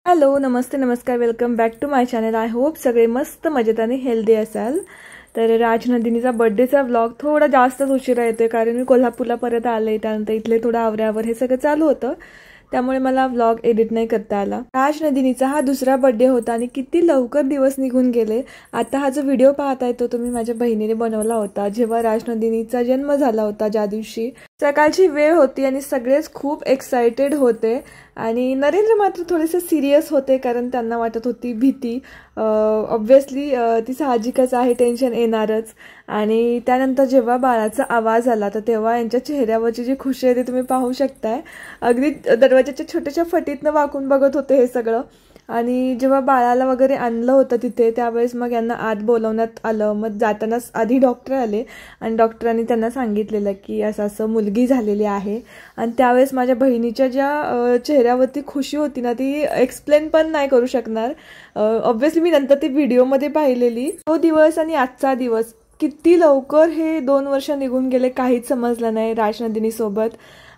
Hello, नमस्ते, नमस्कार, welcome back to my channel. I hope सगळे मस्त मजेत आणि हेल्दी असाल. तर राजनंदिनीचा बर्थडेचा व्लॉग थोडा जास्तच उशिरा येतोय कारण मी कोल्हापूरला परत आले, त्यानंतर इथले थोडं आवरावर हे सगळं चालू होतं, त्यामुळे मला व्लॉग एडिट नाही करता आला. राजनंदिनीचा हा दुसरा बर्थडे होता आणि किती लवकर दिवस निघून गेले. आता हा जो व्हिडिओ पाहताय तो तुम्ही माझ्या बहिणीने बनवला होता जेव्हा राजनंदिनीचा जन्म झाला होता, ज्या दिवशी सकाळची वेळ होती आणि सगळेच खूप एक्साइटेड होते आणि नरेंद्र मात्र थोडेसे सिरियस होते कारण त्यांना वाटत होती भीती. ऑब्व्हियसली ती साहजिकच आहे, टेन्शन येणारच. आणि त्यानंतर जेव्हा बाळाचा आवाज आला तर तेव्हा यांच्या चेहऱ्यावरची जी खुशी आहे ती तुम्ही पाहू शकताय. अगदी दरवाजाच्या छोट्याशा फटीतनं वाकून बघत होते हे सगळं. आणि जेव्हा बाळाला वगैरे आणलं होतं तिथे त्यावेळेस मग यांना आत बोलवण्यात आलं. मग जातानाच आधी डॉक्टर आले आणि डॉक्टरांनी त्यांना सांगितलेलं की असं असं मुलगी झालेली आहे. आणि त्यावेळेस माझ्या बहिणीच्या ज्या चेहऱ्यावरती खुशी होती ना ती एक्सप्लेन पण नाही करू शकणार. ऑब्व्हियसली मी नंतर ती व्हिडिओमध्ये पाहिलेली. तो दिवस आणि आजचा दिवस किती लवकर हे 2 वर्ष निघून गेले काहीच समजलं नाही राजनंदिनी सोबत.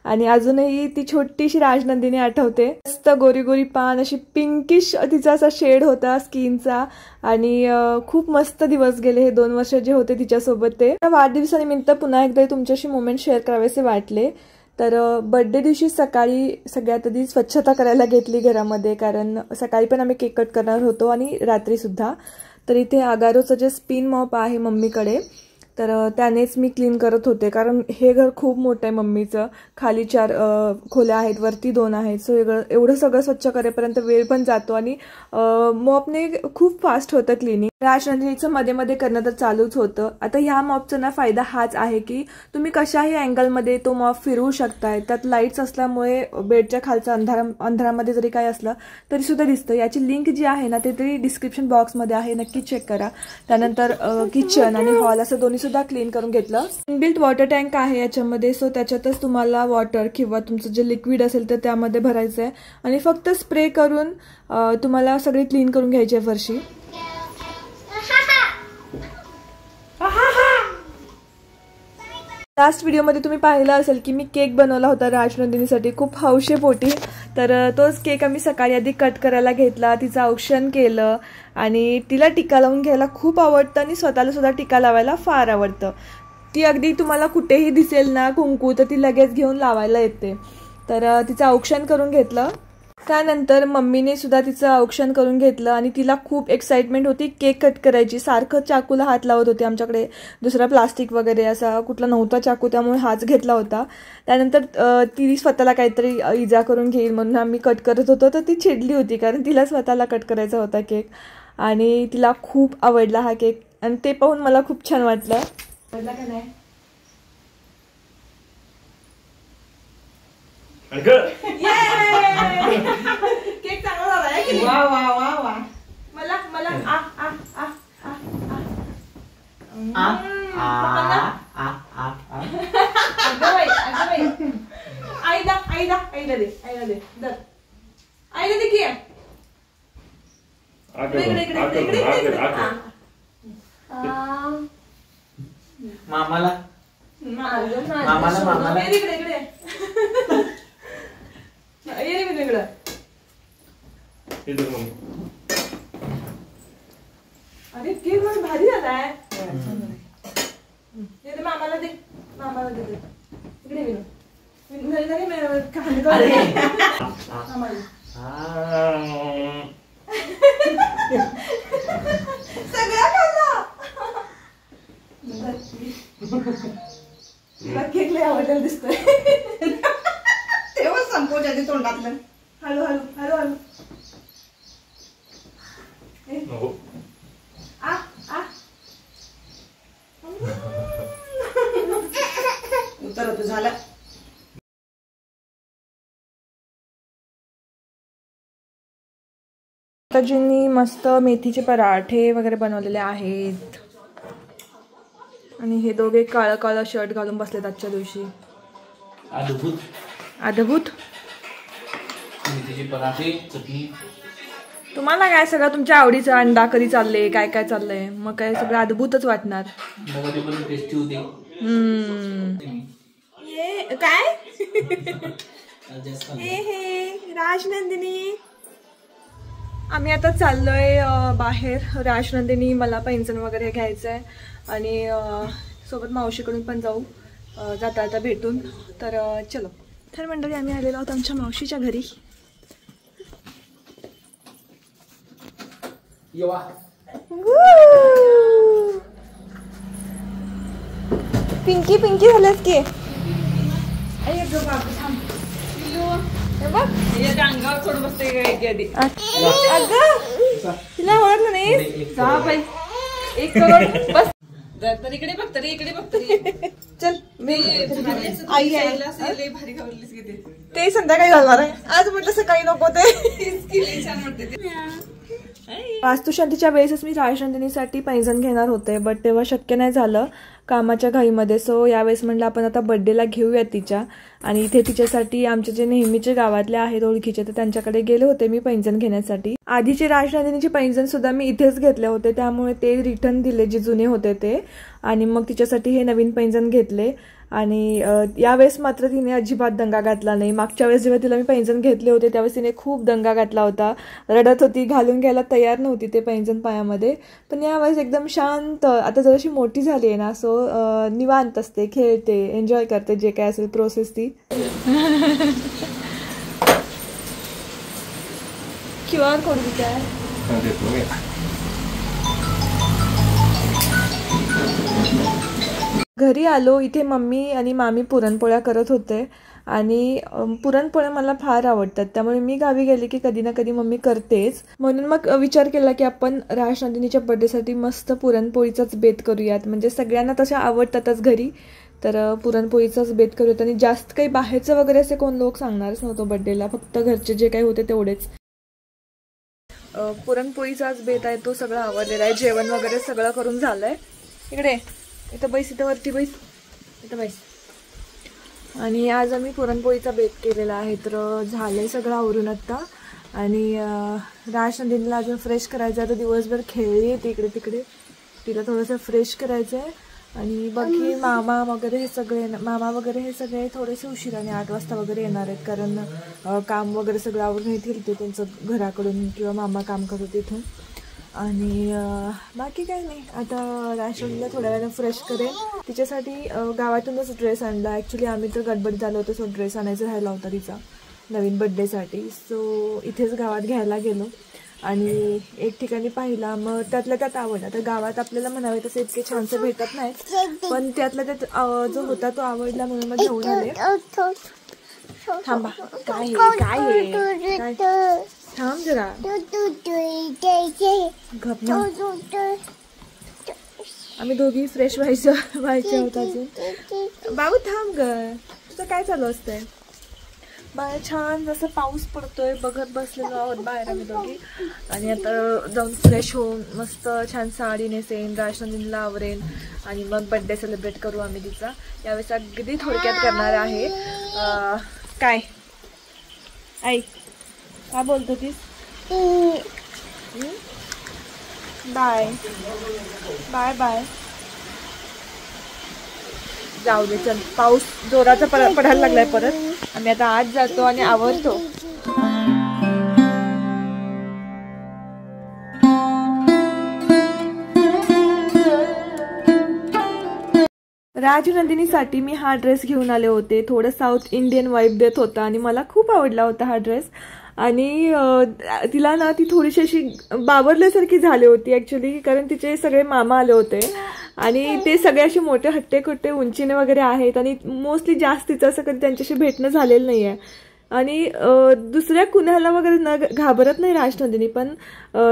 आणि अजूनही ती छोटीशी राजनंदिनी आठवते. मस्त गोरी गोरी पान, अशी पिंकिश तिचा असा शेड होता स्किनचा. आणि खूप मस्त दिवस गेले हे 2 वर्ष जे होते तिच्यासोबत. ते वाढदिवसानिमित्त पुन्हा एकदा तुमच्याशी मोमेंट शेअर करावेसे वाटले. तर बर्थडे दिवशी सकाळी सगळ्यात आधी स्वच्छता करायला घेतली घरामध्ये, कारण सकाळी पण आम्ही केक कट करणार होतो आणि रात्री सुद्धा. तर इथे आगारोचं जे स्पिन मॉप आहे मम्मीकडे, तर त्यानेच मी क्लीन करत होते कारण हे घर खूप मोठं आहे मम्मीचं. खाली 4 खोल्या आहेत, वरती 2 आहेत. सो एवढं सगळं स्वच्छ करेपर्यंत वेळ पण जातो आणि मॉपने खूप फास्ट होतं क्लिनिंग. राजनंदिनीचं मध्ये मध्ये करणं तर चालूच होतं. आता ह्या मॉपचा ना फायदा हाच आहे की तुम्ही कशाही अँगलमध्ये तो मॉप फिरवू शकताय. त्यात लाईट्स असल्यामुळे बेडच्या खालचा अंधारामध्ये जरी काय असलं तरी सुद्धा दिसतं. याची लिंक जी आहे ना ते तरी डिस्क्रिप्शन बॉक्समध्ये आहे, नक्की चेक करा. त्यानंतर किचन आणि हॉल असं दोन्ही सुद्धा क्लीन करून घेतलं. इनबिल्ट वॉटर टँक आहे याच्यामध्ये, सो त्याच्यातच तुम्हाला वॉटर किंवा तुमचं जे लिक्विड असेल तर त्यामध्ये भरायचं आहे आणि फक्त स्प्रे करून तुम्हाला सगळी क्लीन करून घ्यायची आहे फरशी. लास्ट व्हिडिओमध्ये तुम्ही पाहिलं असेल की मी केक बनवला होता राजनंदिनीसाठी खूप हौशेपोटी. तर तोच केक आम्ही सकाळी आधी कट करायला घेतला, तिचं औक्षण केलं. आणि तिला टिका लावून घ्यायला खूप आवडतं आणि स्वतःला सुद्धा टिका लावायला फार आवडतं. ती अगदी तुम्हाला कुठेही दिसेल ना कुंकू तर ती लगेच घेऊन लावायला येते. तर तिचं औक्षण करून घेतलं. त्यानंतर मम्मीने सुद्धा तिचं औक्षण करून घेतलं आणि तिला खूप एक्साइटमेंट होती केक कट करायची. सारखं चाकूला हात लावत होते. आमच्याकडे दुसरा प्लास्टिक वगैरे असा कुठला नव्हता चाकू, त्यामुळे हाच घेतला होता. त्यानंतर ती स्वतःला काहीतरी इजा करून घेईल म्हणून आम्ही कट करत होतो, तर ती चिडली होती कारण तिला स्वतःला कट करायचा होता केक. आणि तिला खूप आवडला हा केक आणि ते पाहून मला खूप छान वाटलं. आवडला का नाही? केक चांगला झाला आहे की नाही? वा वा वा वा. मला मला आ आ आ आ आईला दे दर आईला दे की मामाला अरे केक भारी झालाय. मामाला दे, मामाला दे इकडे. सगळा खाल्ला. केक लय आवडलेला दिसतोय. तेव्हा संकोच आधी तोंडातलं. हळू हळू हळू हळू. उतरत झालं. ताजींनी मस्त मेथीचे पराठे वगैरे बनवलेले आहेत आणि हे दोघे काळं काळं शर्ट घालून बसलेत आजच्या दिवशी. अद्भुत अद्भुत. मेथीचे पराठे, चटणी. तुम्हाला काय सगळं तुमच्या आवडीचं अंडा कधी चाललंय, काय काय चाललंय, मग काय सगळं अद्भुतच वाटणार. टेस्टी होते. ये काय हे राजनंदिनी आम्ही आता चाललोय बाहेर. राजनंदिनी मला पैंजण वगैरे घ्यायचं आहे आणि सोबत मावशीकडून पण जाऊ जाता आता भेटून. तर चलो. तर मंडळी आम्ही आलेलो आहोत आमच्या मावशीच्या घरी. पिंकी पिंकी झाल्यास की तिला ओळखलं नाही. एक करोड बस. इकडे बघ तरी इकडे बघ तरी चल मी आई आहे. ते संध्याकाळी घालणार आहे. आज म्हटलं सकाळी नको ते. छान वाटते. वास्तुशांतीच्या वेळेसच मी राजनंदिनीसाठी पैंजण घेणार होते, बट तेव्हा शक्य नाही झालं कामाच्या घाईमध्ये. सो यावेळेस म्हटलं आपण आता बड्डेला घेऊया तिच्या. आणि इथे तिच्यासाठी आमचे जे नेहमीचे गावातले आहेत ओळखीचे, तर त्यांच्याकडे गेले होते मी पैंजण घेण्यासाठी. आधीचे राजनंदिनीचे पैंजण सुद्धा मी इथेच घेतले होते, त्यामुळे ते रिटर्न दिले जे जुने होते ते. आणि मग तिच्यासाठी हे नवीन पैंजण घेतले. आणि यावेळेस मात्र तिने अजिबात दंगा घातला नाही. मागच्या वेळेस जेव्हा तिला मी पैंजण घेतले होते त्यावेळेस तिने खूप दंगा घातला होता, रडत होती, घालून घ्यायला तयार नव्हती ते पैंजण पायामध्ये. पण यावेळेस एकदम शांत, आता जराशी मोठी झाली आहे ना, सो निवांत असते, खेळते, एन्जॉय करते जे काय असेल प्रोसेस ती. QR कोड दिला आहे. घरी आलो. इथे मम्मी आणि मामी पुरणपोळ्या करत होते आणि पुरणपोळ्या मला फार आवडतात, त्यामुळे मी गावी गेले की कधी ना कधी मम्मी करतेच. म्हणून मग विचार केला की आपण राजनंदिनीच्या बर्थडेसाठी मस्त पुरणपोळीचाच बेत करूयात. म्हणजे सगळ्यांना तशा आवडतातच घरी, तर पुरणपोळीचाच बेत करूयात. आणि जास्त काही बाहेरचं वगैरे असे कोण लोक सांगणारच नव्हतं बर्थडेला, फक्त घरचे जे काही होते तेवढेच. पुरणपोळीचाच बेत आहे, तो सगळं आवडलेला आहे. जेवण वगैरे सगळं करून झालंय. इकडे इथं बैस, इथं वरती बैस, इथं बैस. आणि आज आम्ही पुरणपोळीचा बेत केलेला आहे. तर झालंय सगळं आवरून आत्ता. आणि राजनंदिनीला अजून फ्रेश करायचं आहे. तर दिवसभर खेळली आहे इकडे तिकडे, तिला थोडंसं फ्रेश करायचं आहे. आणि बाकी मामा वगैरे हे सगळे थोडेसे उशिराने 8 वाजता वगैरे येणार आहेत, कारण काम वगैरे सगळं आवरून येतील ते त्यांचं घराकडून, किंवा मामा काम करत तिथून. आणि बाकी काय नाही. आता राजनंदिनीला थोड्या वेळानं फ्रेश करेन. तिच्यासाठी गावातूनच ड्रेस आणला. ॲक्च्युली आम्ही तर गडबडीत झालो होतो, सो ड्रेस आणायचा राहिला होता तिचा नवीन बड्डेसाठी. सो इथेच गावात घ्यायला गेलो आणि एक ठिकाणी पाहिला, मग त्यातल्या त्यात आवडला. तर गावात आपल्याला म्हणावे तसे इतके छानसे भेटत नाहीत, पण त्यातल्या त्यात जो होता तो आवडला म्हणून मग घेऊन आले. थांबा, काय थांब जरा, आम्ही दोघी फ्रेश व्हायचे होत अजून. बाबू थांब ग, तुझं काय चालू असतंय? बाहेर छान जसं पाऊस पडतोय बघत बसलेलो आहोत बाहेर आम्ही दोघी. आणि आता जाऊन फ्रेश होऊन मस्त छान साडी नेसेन, राजनंदिनीला आवरेन आणि मग बड्डे सेलिब्रेट करू आम्ही तिचा. यावेळेस अगदी थोडक्यात करणार आहे. काय आई काय बोलतो तीस? Bye bye bye. जाऊ दे, चल. पाऊस जोराचा पडायला लागलाय परत. आम्ही आता आत जातो आणि आवरतो. राजनंदिनीसाठी मी हा ड्रेस घेऊन आले होते. थोडं साऊथ इंडियन वाईब देत होता आणि मला खूप आवडला होता हा ड्रेस. आणि तिला ना ती थोडीशी अशी बावरल्यासारखी झाली होती ॲक्च्युली, कारण तिचे सगळे मामा आले होते आणि ते सगळे असे मोठे हट्टे उंचीने वगैरे आहेत आणि मोस्टली जास्तीचं असं कधी त्यांच्याशी भेटणं झालेलं नाही आहे. आणि दुसऱ्या कुणाला वगैरे न घाबरत नाही राजनंदिनी, पण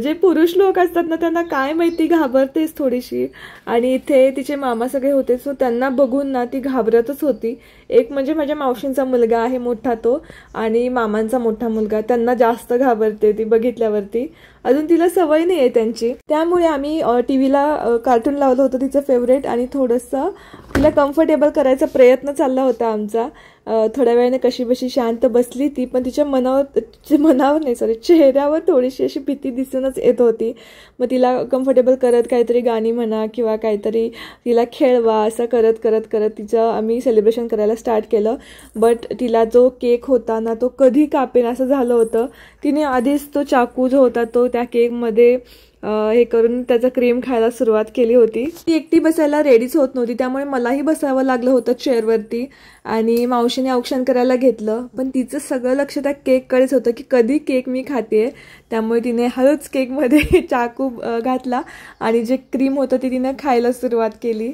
जे पुरुष लोक असतात ना त्यांना काय माहिती घाबरतेच थोडीशी. आणि इथे तिचे मामा सगळे होते, सो त्यांना बघून ना ती घाबरतच होती. एक म्हणजे माझ्या मावशींचा मुलगा आहे मोठा तो, आणि मामांचा मोठा मुलगा, त्यांना जास्त घाबरते ती बघितल्यावरती. अजून तिला सवय नाही आहे त्यांची, त्यामुळे आम्ही टीव्हीला कार्टून लावलं होतं तिचं फेवरेट, आणि थोडंसं तिला कम्फर्टेबल करायचा प्रयत्न चालला होता आमचा. थोड्या वेळाने कशी बशी शांत बसली ती, पण तिच्या मनावर नाही सॉरी चेहऱ्यावर थोडीशी अशी भीती दिसूनच येत होती. मग तिला कम्फर्टेबल करत काहीतरी गाणी म्हणा किंवा काहीतरी तिला खेळवा असं करत करत करत तिचं आम्ही सेलिब्रेशन करायला स्टार्ट केलं. बट तिला जो केक होता ना तो कधी कापेन असं झालं होतं. तिने आधीच तो चाकू जो होता तो त्या केकमध्ये हे करून त्याचा क्रीम खायला सुरुवात केली होती. ती एकटी बसायला रेडीच होत नव्हती, त्यामुळे मलाही बसावं लागलं होतं चेअरवरती आणि मावशीने औक्षण करायला घेतलं. पण तिचं सगळं लक्ष त्या केककडेच होतं की कधी केक मी खाते. त्यामुळे तिने हळूच केकमध्ये चाकू घातला आणि जे क्रीम होतं ते तिने खायला सुरुवात केली.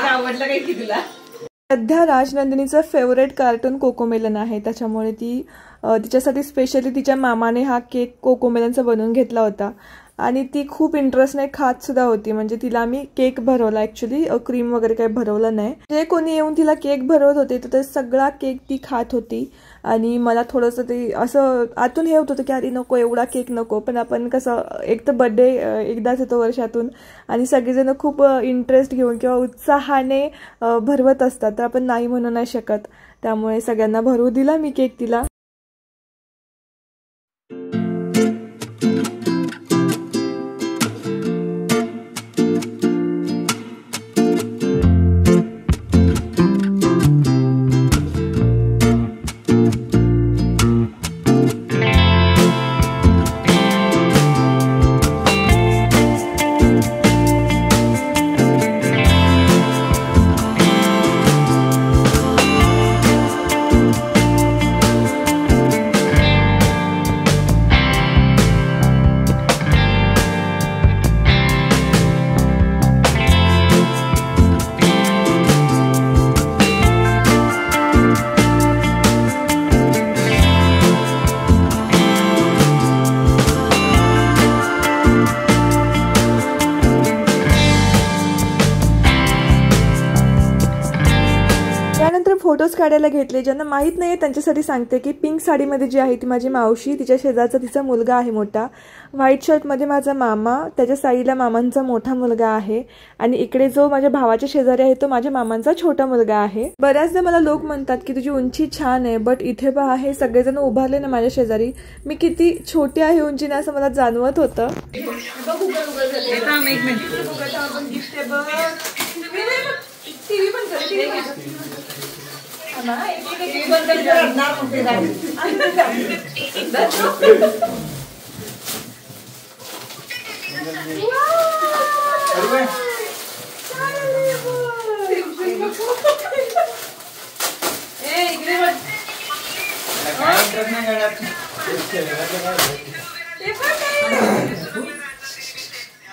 आवडलं काय की तुला? सध्या राजनंदिनीचं फेवरेट कार्टून कोकोमेलन आहे, त्याच्यामुळे ती तिच्यासाठी स्पेशली तिच्या मामाने हा केक कोकोमेलनचा बनवून घेतला होता आणि ती खूप इंटरेस्टने खात सुद्धा होती. म्हणजे तिला आम्ही केक भरवला, ॲक्च्युली क्रीम वगैरे काही भरवलं नाही. जे कोणी येऊन तिला केक भरवत होते तर सगळा केक ती खात होती आणि मला थोडंसं ते असं आतून हे होत होतं की अरे नको एवढा केक नको. पण आपण कसं एक तर बर्थडे एकदाच येतो वर्षातून आणि सगळेजण खूप इंटरेस्ट घेऊन किंवा उत्साहाने भरवत असतात, तर आपण नाही म्हणू नाही शकत. त्यामुळे सगळ्यांना भरवू दिला मी केक तिला. फोटोज काढायला घेतले. ज्यांना माहीत नाही त्यांच्यासाठी सांगते की पिंक साडीमध्ये जी आहे ती माझी मावशी, तिच्या शेजारचा तिचा मुलगा आहे मोठा, व्हाईट शर्टमध्ये माझा मामा, त्याच्या साईडला मामांचा मोठा मुलगा आहे आणि इकडे जो माझ्या भावाच्या शेजारी आहे तो माझ्या मामांचा छोटा मुलगा आहे. बऱ्याचदा मला लोक म्हणतात की तुझी उंची छान आहे, बट इथे पहा हे सगळेजण उभारले ना माझ्या शेजारी, मी किती छोटी आहे उंचीने असं मला जाणवत होतं.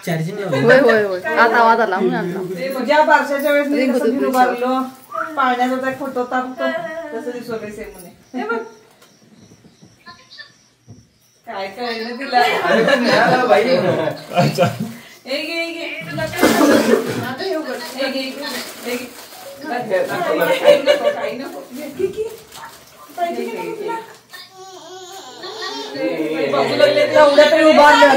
चार्जिंग होय होय होय आता आवाज आला म्हणून आणला. ज्या बारशाच्या वेळेस मी कसं फिरू लागलो पाण्यात होता फोटो टाकतो तसं दिसवलंय सेम म्हणे. हे बघ काय काय ना तिला तुला आता हे बघ काही नको बघू लागले एवढ्या तरी उभारलं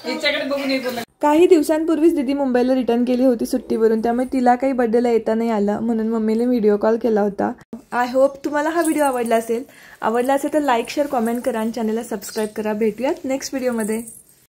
याच्याकडे बघून येतो. काही दिवसांपूर्वीच दीदी मुंबईला रिटर्न केली होती सुट्टीवरून, त्यामुळे तिला काही बर्थडेला येता नाही आलं, म्हणून मम्मीने व्हिडिओ कॉल केला होता. आय होप तुम्हाला हा व्हिडिओ आवडला असेल तर लाईक शेअर कॉमेंट करा आणि चॅनलला सबस्क्राईब करा. भेटूयात नेक्स्ट व्हिडिओमध्ये.